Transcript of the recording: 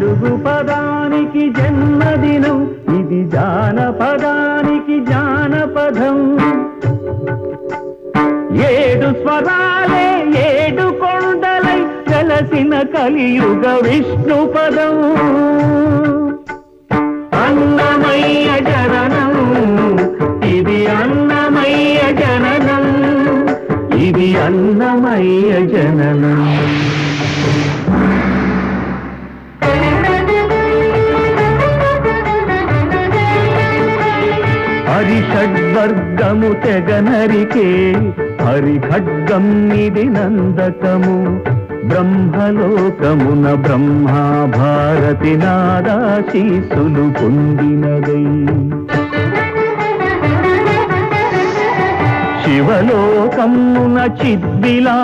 తెలుగు పదానికి జన్మదినం, ఇది జానపదానికి జానపదం. ఏడు స్వరాలే ఏడు కొండలై వెలసిన కలియుగ విష్ణు పదం. అన్నమయ్య జననం, ఇది అన్నమయ్య జననం, ఇది అన్నమయ్య జననం. హరిషడ్వర్గము తెగనరికే హరిఖడ్గం ఇది నందకము. బ్రహ్మలోకమున బ్రహ్మా భారతి నాదాశీసులు పొందినదై. శివలోకమున చిద్విలా